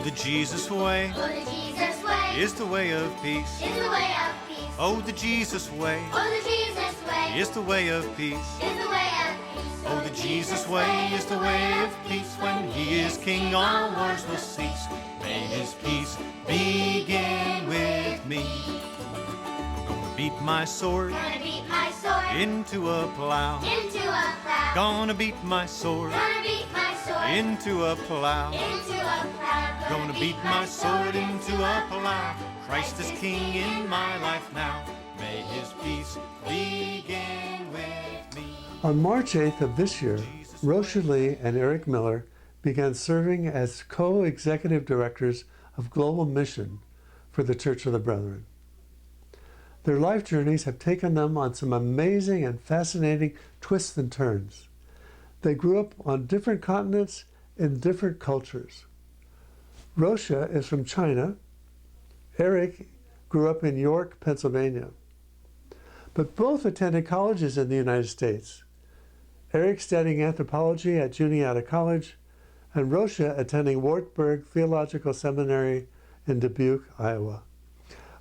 the Jesus way. Oh, the Jesus way Is the way of peace. is the way of peace. Oh, the Jesus way. Oh, the Jesus way Is the way of peace. is the way of peace. Oh, the Jesus way is the way of peace. When he is king, all wars will cease. May his peace begin with me. Gonna beat my sword Gonna beat my sword into a plow. into a plow. Gonna beat my sword Gonna beat my sword into a plow. into a plow. Gonna beat my sword into a plow. Christ is king in my life now. May his peace begin with me. On March 8th of this year, Ruoxia Lee and Eric Miller began serving as co-executive directors of Global Mission for the Church of the Brethren. Their life journeys have taken them on some amazing and fascinating twists and turns. They grew up on different continents in different cultures. Ruoxia is from China. Eric grew up in York, Pennsylvania. But both attended colleges in the United States. Eric studying anthropology at Juniata College, and Ruoxia attending Wartburg Theological Seminary in Dubuque, Iowa.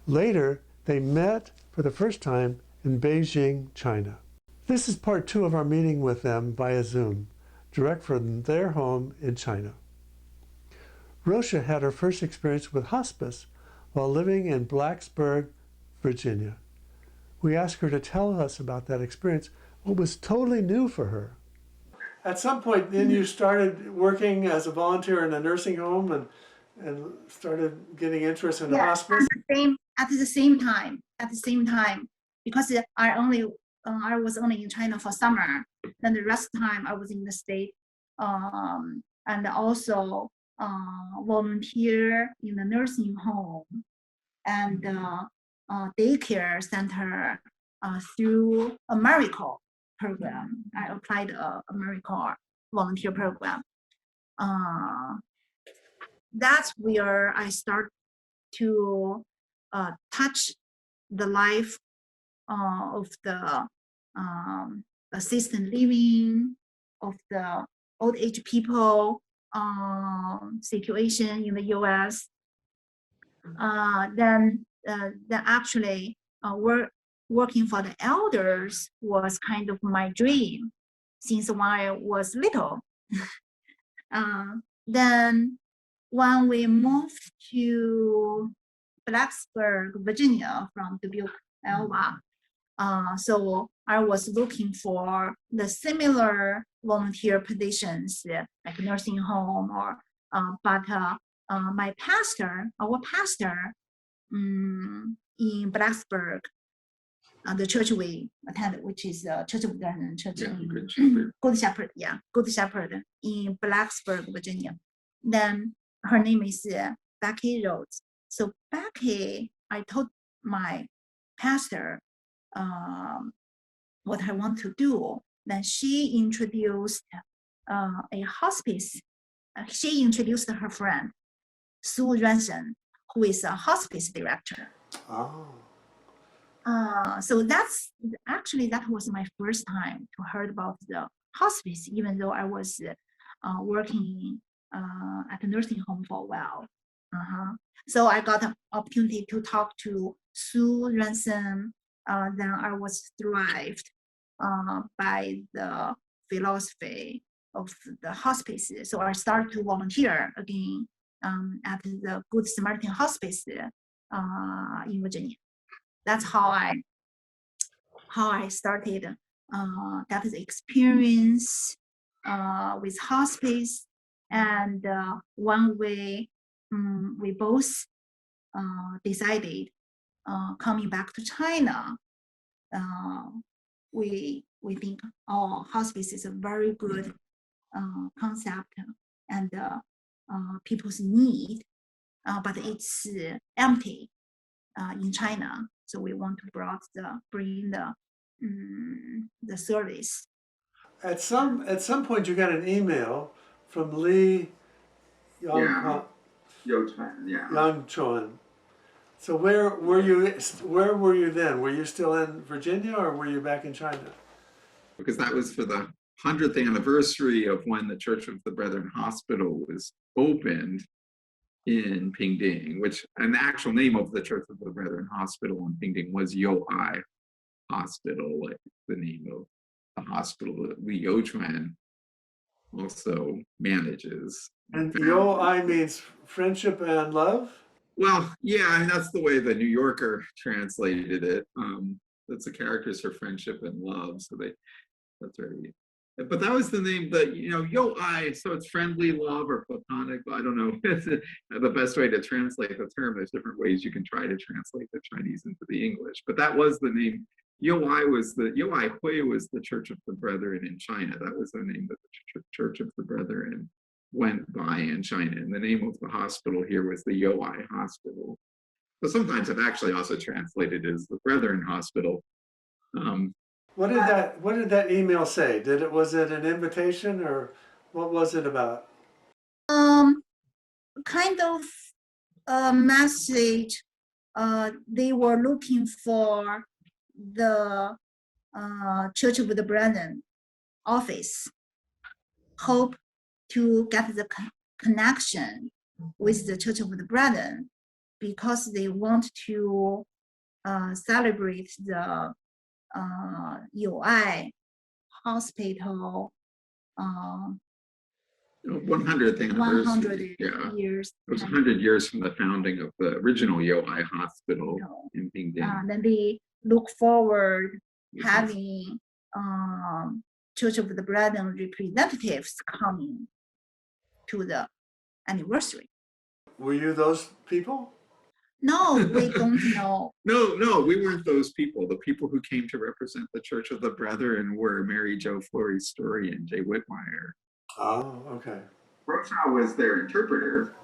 Later, they met for the first time in Beijing, China. This is part 2 of our meeting with them via Zoom, direct from their home in China. Ruoxia had her first experience with hospice while living in Blacksburg, Virginia. We asked her to tell us about that experience, what was totally new for her. At some point, then you started working as a volunteer in a nursing home and started getting interest in hospice? At the same time, because I was only in China for summer, then the rest of the time I was in the state, and also volunteer in the nursing home and daycare center through a miracle program. I applied a miracle volunteer program. That's where I start to touch the life of the assisted living, of the old age people situation in the US. Then actually working for the elders was kind of my dream since when I was little. Then when we moved to Blacksburg, Virginia from Dubuque, Iowa, so I was looking for the similar volunteer positions like nursing home but our pastor in Blacksburg, the church we attended, which is the Church of the Church Good Shepherd in Blacksburg, Virginia. Then her name is Becky Rhodes. So Becky, I told my pastor what I want to do. Then she introduced a hospice. She introduced her friend, Sue Ranson, who is a hospice director. Oh. So that was my first time to heard about the hospice, even though I was working at a nursing home for a while. So I got an opportunity to talk to Sue Ranson. Then I was thrived by the philosophy of the hospice. So I started to volunteer again at the Good Samaritan Hospice in Virginia. That's how I started that experience with hospice. And when we both decided coming back to China, we think hospice is a very good concept and people's need, but it's empty in China. So we want to bring the service. At some point, you got an email from Lee Yang Chuan. So where were you then? Were you still in Virginia or were you back in China? Because that was for the 100th anniversary of when the Church of the Brethren Hospital was opened. in Pinding, and the actual name of the Church of the Brethren Hospital in Pinding was Youai Hospital, like the name of the hospital that Li Youchuan also manages. And Yo I means friendship and love? Well, yeah, and that's the way the New Yorker translated it. That's the characters for friendship and love. So that's very, but that was the name that, Yo I, so it's friendly love or platonic. I don't know. It's the best way to translate the term. There's different ways you can try to translate the Chinese into the English, but that was the name. Yo Ai Hui was the Church of the Brethren in China. That was the name that the Church of the Brethren went by in China. And the name of the hospital here was the Youai Hospital. So sometimes I've actually also translated as the Brethren Hospital. What did that email say? Was it an invitation, or what was it about? Kind of a message. They were looking for the Church of the Brethren office. Hope to get the connection with the Church of the Brethren, because they want to celebrate the Youai Hospital 100th anniversary. 100 Yeah. years. It was 100 years from the founding of the original Youai Hospital in Pinding. Then they look forward having Church of the Brethren representatives coming to the anniversary. Were you those people? No, we don't know. No, we weren't those people. The people who came to represent the Church of the Brethren were Mary Jo Flory Story and Jay Whitmire. Oh, okay. Ruoxia was their interpreter.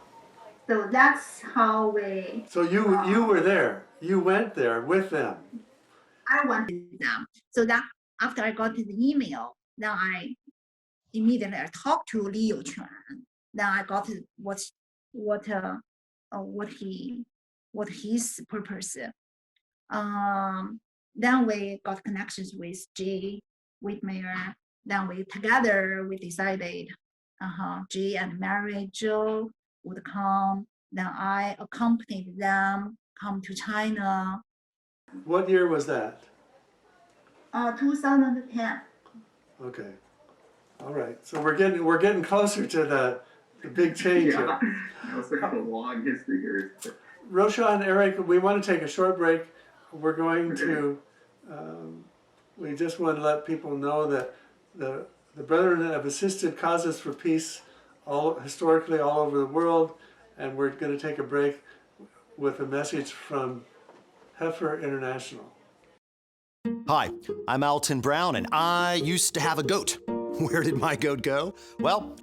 So that's how we. So you were there. You went there with them. I went with them. So that after I got the email, then I immediately talked to Li Youchuan. Then I got what his purpose. Then we got connections with Jay Whitmire. Then we decided Jay and Mary Jo would come. Then I accompanied them come to China. What year was that? 2010. Okay. All right. So we're getting closer to the big change here. Yeah, it's a long history here. Ruoxia and Eric, we want to take a short break. We're going to, we just want to let people know that the Brethren have assisted causes for peace historically all over the world, and we're going to take a break with a message from Heifer International. Hi, I'm Alton Brown, and I used to have a goat. Where did my goat go? Well,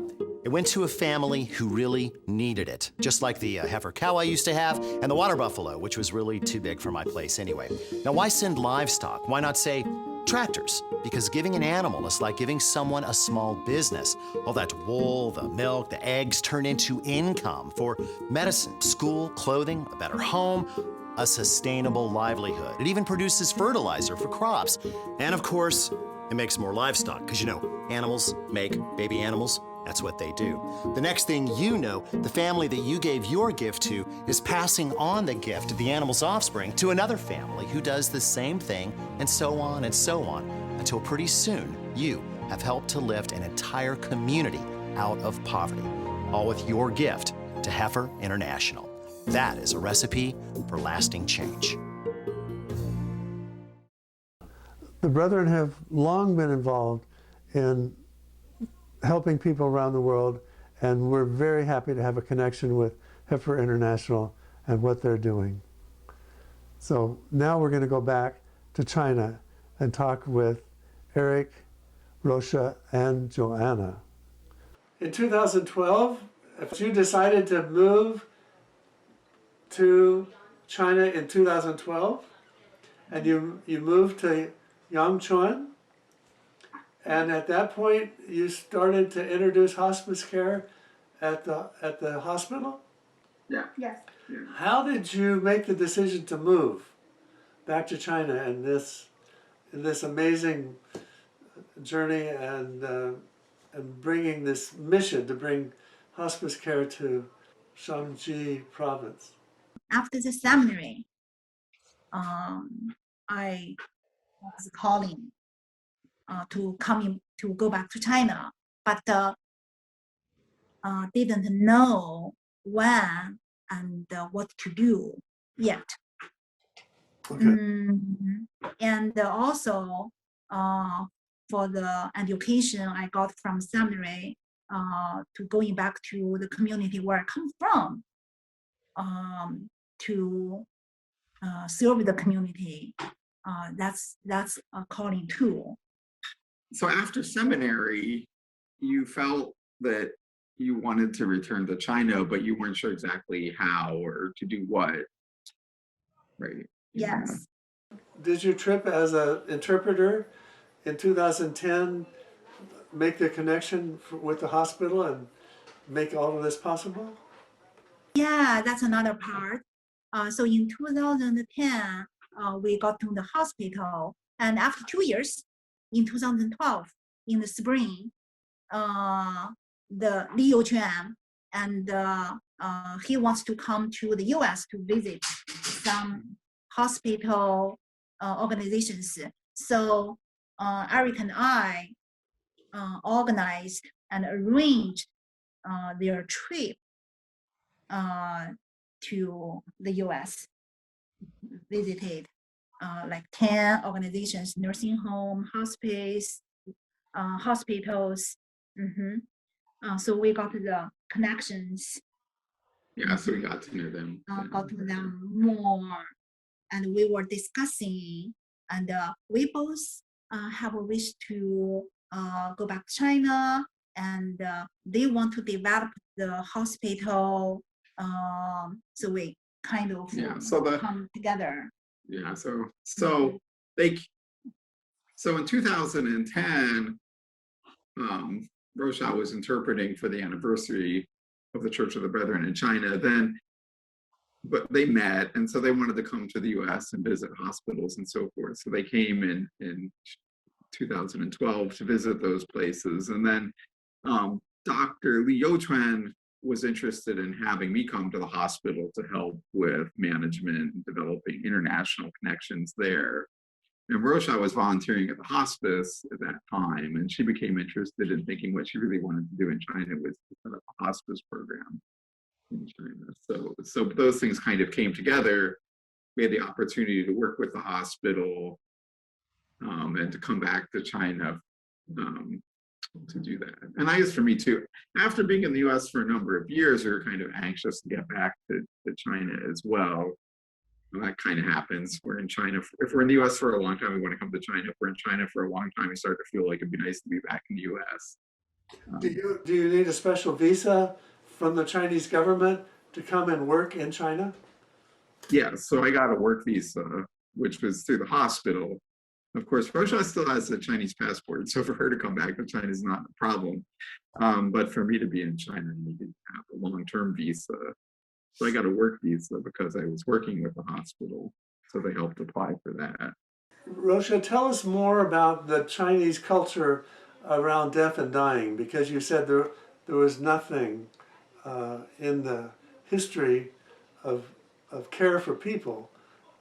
it went to a family who really needed it, just like the heifer cow I used to have and the water buffalo, which was really too big for my place anyway. Now, why send livestock? Why not say tractors? Because giving an animal is like giving someone a small business. All that wool, the milk, the eggs turn into income for medicine, school, clothing, a better home, a sustainable livelihood. It even produces fertilizer for crops. And of course, it makes more livestock, because animals make baby animals. That's what they do. The next thing you know, the family that you gave your gift to is passing on the gift of the animal's offspring to another family who does the same thing, and so on, until pretty soon you have helped to lift an entire community out of poverty, all with your gift to Heifer International. That is a recipe for lasting change. The Brethren have long been involved in helping people around the world, and we're very happy to have a connection with Heifer International and what they're doing. So now we're going to go back to China and talk with Eric, Ruoxia, and Joanna. In 2012, if you decided to move to China in 2012, and you moved to Yangchuan, and at that point you started to introduce hospice care at the hospital? Yeah. Yes. How did you make the decision to move back to China in this amazing journey and bringing this mission to bring hospice care to Shanxi Province. After the seminary, I was calling to go back to China, but didn't know when and what to do yet. Okay. And also for the education I got from seminary, to going back to the community where I come from, to serve the community. That's a calling too. So after seminary, you felt that you wanted to return to China, but you weren't sure exactly how or to do what, right? Yes. Did your trip as an interpreter in 2010 make the connection with the hospital and make all of this possible? Yeah, that's another part. So in 2010, we got to the hospital, and after 2 years, in 2012, in the spring, the Li Youquan, and he wants to come to the U.S. to visit some hospital organizations. So Eric and I organized and arranged their trip to the U.S. Visited like 10 organizations, nursing home, hospice, hospitals. So we got the connections, Yeah, so we got to know them. got to them more, and we were discussing, and we both have a wish to go back to China, and they want to develop the hospital. So we kind of come together. Yeah, so in 2010, Ruoxia was interpreting for the anniversary of the Church of the Brethren in China. But they met, and so they wanted to come to the U.S. and visit hospitals and so forth. So they came in 2012 to visit those places, and then Dr. Li Youquan was interested in having me come to the hospital to help with management and developing international connections there. And Ruoxia was volunteering at the hospice at that time, and she became interested in thinking what she really wanted to do in China was to set up a hospice program in China. So those things kind of came together. We had the opportunity to work with the hospital and to come back to China to do that. And I guess for me too, after being in the US for a number of years, we were kind of anxious to get back to China as well. And that kind of happens. We're in China. If we're in the US for a long time, we want to come to China. If we're in China for a long time, we start to feel like it'd be nice to be back in the US. Do you need a special visa from the Chinese government to come and work in China? Yeah, so I got a work visa, which was through the hospital. Of course, Ruoxia still has a Chinese passport, so for her to come back to China is not a problem. But for me to be in China, I needed to have a long-term visa. So I got a work visa because I was working with the hospital, so they helped apply for that. Ruoxia, tell us more about the Chinese culture around death and dying, because you said there was nothing in the history of care for people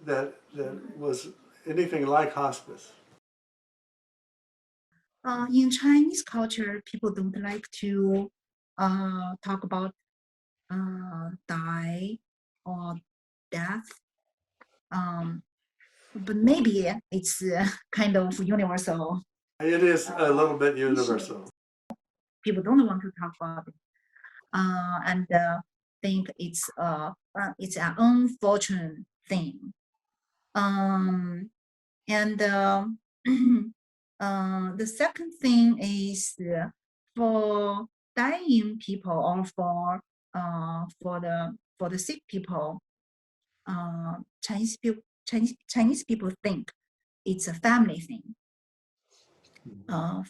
that was anything like hospice. In Chinese culture, people don't like to talk about die or death. But maybe it's kind of universal. It is a little bit universal. People don't want to talk about it, and think it's an unfortunate thing. And the second thing is for dying people or for the sick people, Chinese people think it's a family thing.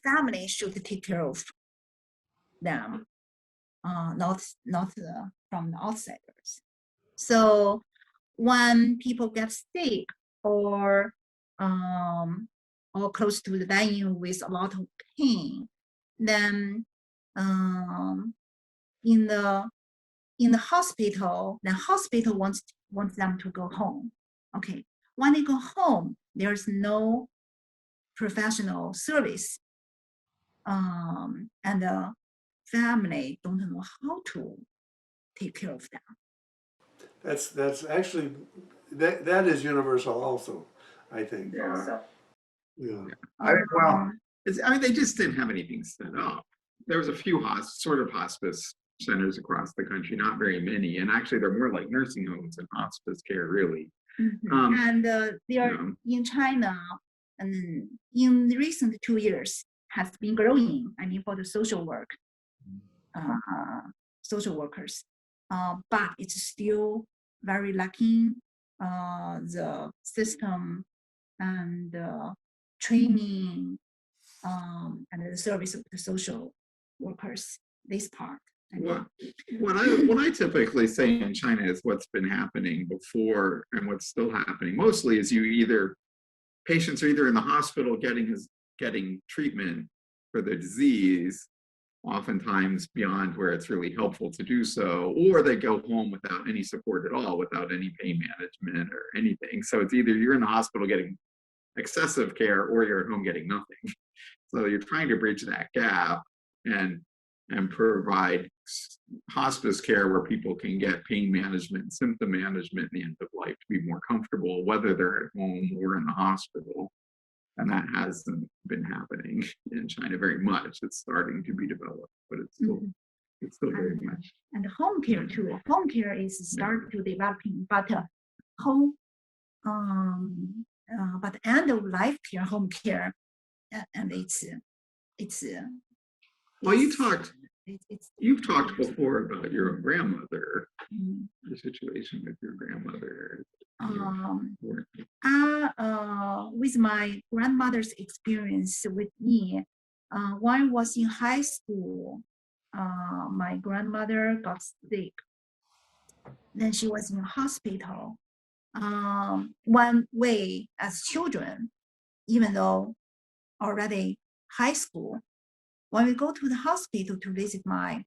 Family should take care of them, not from the outsiders. So when people get sick or close to the dying with a lot of pain, then in in the hospital, the hospital wants them to go home. Okay, when they go home, there's no professional service, and the family don't know how to take care of them. That's actually that is universal also, I think. Yeah. Yeah. They just didn't have anything set up. There was a few hospice centers across the country, not very many, and actually they're more like nursing homes and hospice care, really. And they are in China, and in the recent 2 years has been growing. I mean, for the social workers, but it's still very lacking. The system and training and the service of the social workers. This part. What I typically say in China is what's been happening before and what's still happening mostly is patients are either in the hospital getting treatment for their disease, oftentimes beyond where it's really helpful to do so, or they go home without any support at all, without any pain management or anything. So it's either you're in the hospital getting excessive care or you're at home getting nothing. So you're trying to bridge that gap and provide hospice care where people can get pain management, symptom management in the end of life to be more comfortable, whether they're at home or in the hospital. And that hasn't been happening in China very much. It's starting to be developed, but it's still very much. And home care too. Home care is starting to developing, but but end of life care, home care, and it's. Well, you've talked before about your grandmother, the situation with your grandmother. With my grandmother's experience with me, when I was in high school, my grandmother got sick. Then she was in a hospital. One way as children, even though already high school, when we go to the hospital to visit my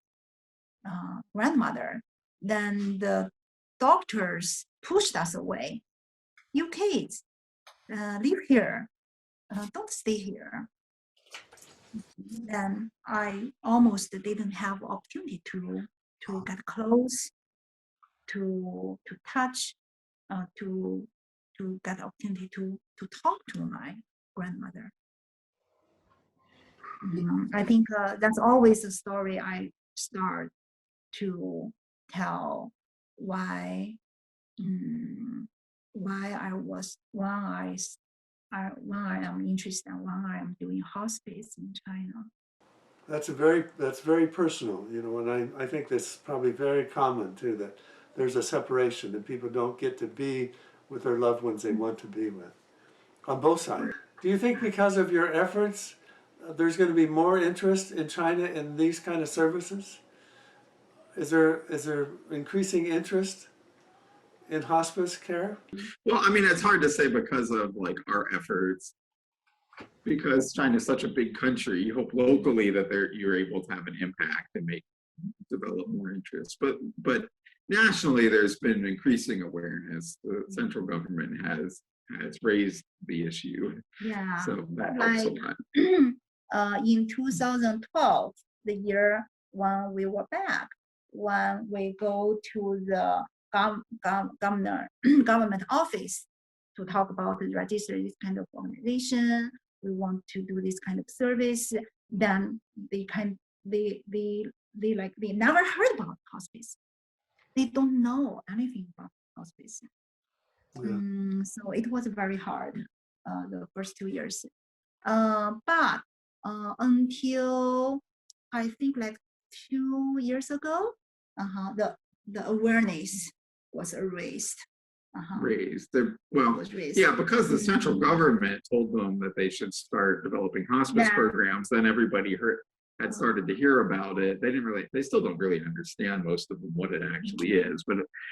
grandmother, then the doctors pushed us away. You kids, live here, don't stay here. Then I almost didn't have opportunity to get close, to touch, to get opportunity to talk to my grandmother. I think that's always a story I start to tell why I am interested and why I am doing hospice in China. That's very personal, and I think that's probably very common too, that there's a separation and people don't get to be with their loved ones they want to be with on both sides. Do you think because of your efforts there's going to be more interest in China in these kind of services? Is there increasing interest in hospice care? Well, it's hard to say because of our efforts, because China is such a big country. You hope locally that you're able to have an impact and develop more interest. But nationally, there's been increasing awareness. The central government has raised the issue. Yeah. So that helps a lot. In 2012, the year when we were back, when we go to the government office to talk about the register this kind of organization, we want to do this kind of service, then they never heard about hospice. They don't know anything about hospice. Yeah. So it was very hard the first 2 years. But until I think 2 years ago, the awareness was raised. Raised. Was raised. Yeah, because the central government told them that they should start developing hospice programs, then everybody had started to hear about it. They still don't really understand, most of them, what it actually is,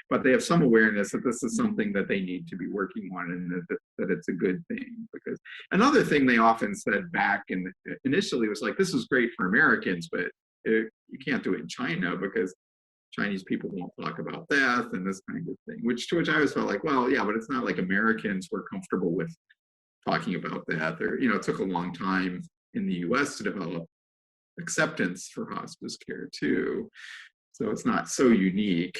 but they have some awareness that this is something that they need to be working on, and that it's a good thing. Because another thing they often said back initially was this is great for Americans, but you can't do it in China because Chinese people won't talk about death and this kind of thing, to which I always felt like, well, yeah, but it's not like Americans were comfortable with talking about death, or, it took a long time in the US to develop acceptance for hospice care too. So it's not so unique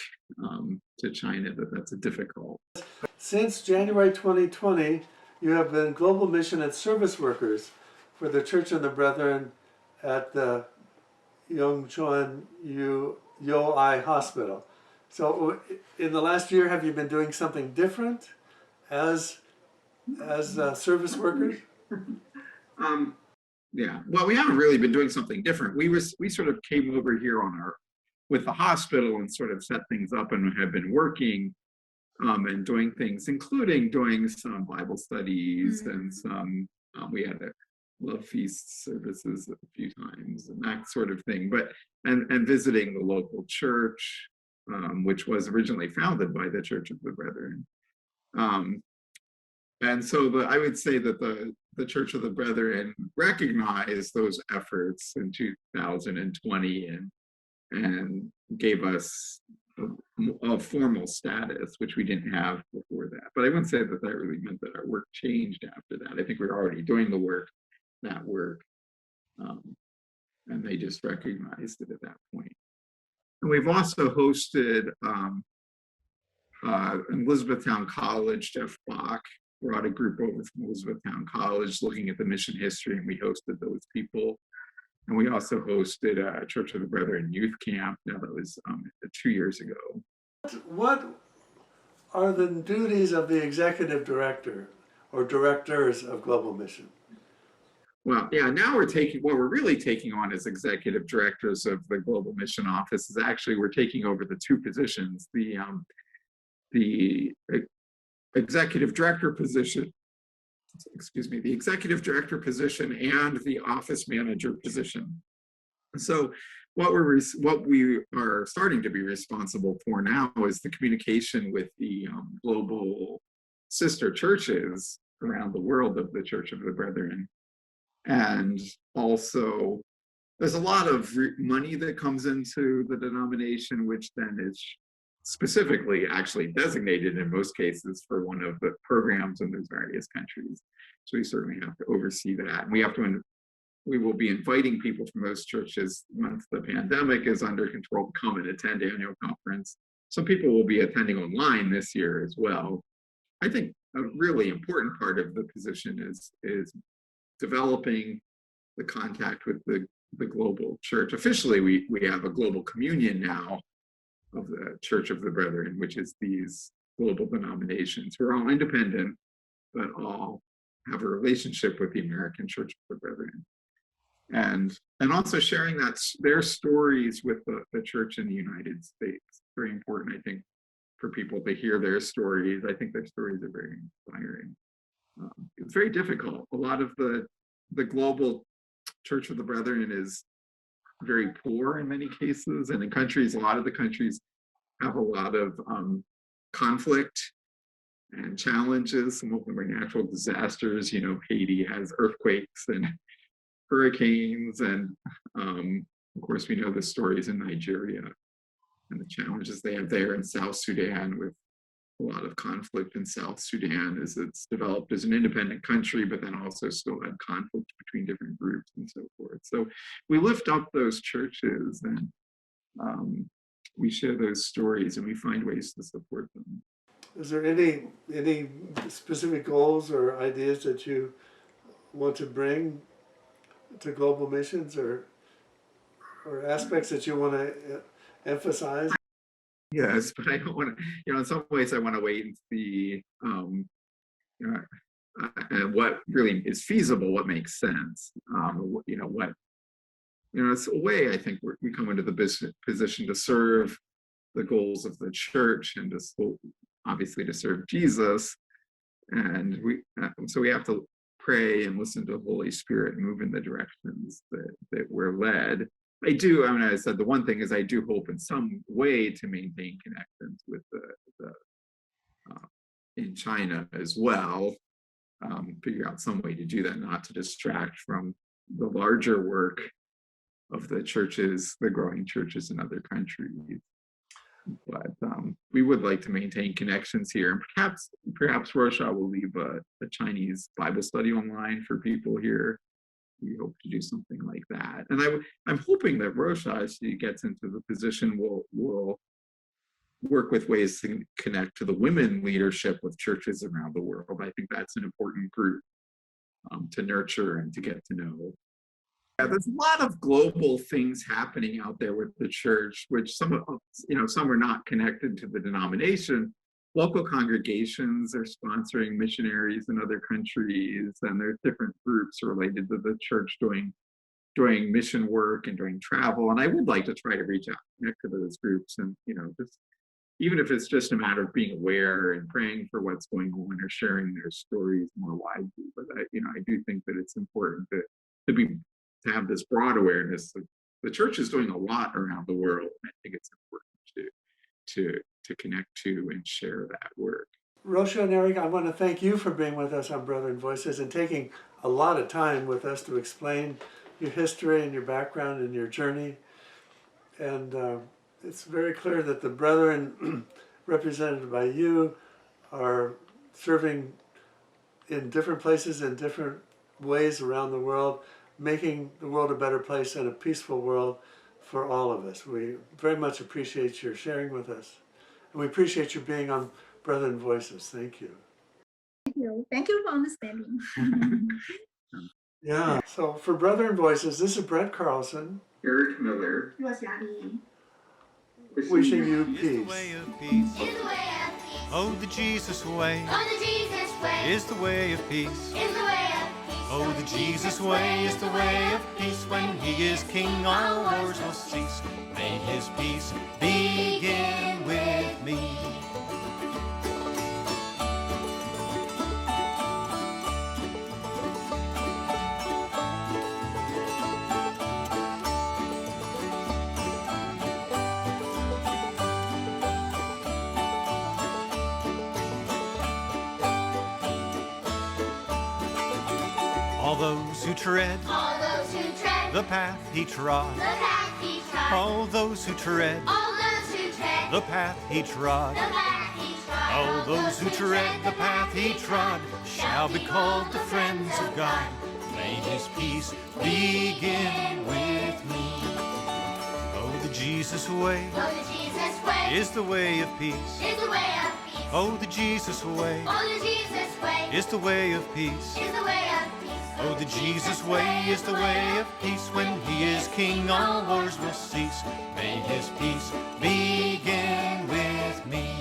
to China that's a difficult. Since January 2020, you have been global mission and service workers for the Church of the Brethren at the Yongchuan Youai Hospital. So in the last year, have you been doing something different as service workers? Yeah, well, we haven't really been doing something different. We sort of came over here with the hospital and sort of set things up, and have been working and doing things, including doing some Bible studies and some, we had a love feast services a few times and that sort of thing, and visiting the local church, which was originally founded by the Church of the Brethren. And so I would say that the Church of the Brethren recognized those efforts in 2020 and gave us a formal status, which we didn't have before that. But I wouldn't say that really meant that our work changed after that. I think we were already doing that work, and they just recognized it at that point. And we've also hosted Elizabethtown College. Jeff Bach brought a group over from Elizabethtown College looking at the mission history, and we hosted those people. And we also hosted a Church of the Brethren youth camp. Now that was 2 years ago. What are the duties of the executive director or directors of Global Mission? Well, yeah, now what we're really taking on as executive directors of the Global Mission Office is actually we're taking over the two positions, the executive director position, the executive director position and the office manager position. So what we are starting to be responsible for now is the communication with the global sister churches around the world of the Church of the Brethren. And also, there's a lot of money that comes into the denomination, which then is specifically actually designated in most cases for one of the programs in those various countries. So we certainly have to oversee that. And we will be inviting people from those churches once the pandemic is under control to come and attend annual conference. Some people will be attending online this year as well. I think a really important part of the position is developing the contact with the global church. Officially, we have a global communion now of the Church of the Brethren, which is these global denominations who are all independent, but all have a relationship with the American Church of the Brethren. And also sharing their stories with the church in the United States. Very important, I think, for people to hear their stories. I think their stories are very inspiring. It's very difficult. A lot of the global Church of the Brethren is very poor in many cases, and a lot of the countries have a lot of conflict and challenges. Some of them are natural disasters. Haiti has earthquakes and hurricanes, and of course we know the stories in Nigeria and the challenges they have there, in South Sudan with a lot of conflict in South Sudan as it's developed as an independent country, but then also still had conflict between different groups and so forth. So we lift up those churches and we share those stories and we find ways to support them. Is there any specific goals or ideas that you want to bring to global missions, or aspects that you want to emphasize? Yes, but I don't want to, in some ways I want to wait and see what really is feasible, what makes sense. It's a way I think we come into the position to serve the goals of the church and obviously to serve Jesus. And so we have to pray and listen to the Holy Spirit, move in the directions that we're led. I said the one thing is I do hope in some way to maintain connections with the in China as well, figure out some way to do that, not to distract from the larger work of the churches, the growing churches in other countries. But we would like to maintain connections here, and perhaps Ruoxia will leave a Chinese Bible study online for people here. We hope to do something like that, and I'm hoping that Ruoxia, as she gets into the position, will work with ways to connect to the women leadership of churches around the world. I think that's an important group to nurture and to get to know. Yeah, there's a lot of global things happening out there with the church, which some are not connected to the denomination. Local congregations are sponsoring missionaries in other countries, and there's different groups related to the church doing mission work and doing travel. And I would like to try to reach out, connect to those groups, and just even if it's just a matter of being aware and praying for what's going on or sharing their stories more widely. But I do think that it's important to have this broad awareness that the church is doing a lot around the world. And I think it's important to connect to and share that work. Ruoxia and Eric, I want to thank you for being with us on Brethren Voices and taking a lot of time with us to explain your history and your background and your journey. And it's very clear that the brethren represented by you are serving in different places in different ways around the world, making the world a better place and a peaceful world for all of us. We very much appreciate your sharing with us. And we appreciate you being on Brethren Voices. Thank you. Thank you. Thank you for understanding. Yeah. So for Brethren Voices, this is Brent Carlson. Eric Miller. Wishing you Is the peace. way of peace. Is the way of peace. Oh, the Jesus way Oh, the Jesus way. is the way of peace. Is the way of peace. Oh, the Jesus way is the way of peace. When he is king, all wars will cease. May his peace begin with me. All those who tread All those who tread the path he trod, the path he trod. all those who tread All those who tread the path he trod, the path he trod. all those who tread the path he trod shall be called the friends of God. May his peace begin with me. Oh, the Jesus way Oh, the Jesus way is the way of peace. is the way of peace. Oh, the Jesus way Oh, the Jesus way is the way of peace. is the way of peace. Oh, the Jesus way is the way of peace. When he is king, all wars will cease. May his peace begin with me.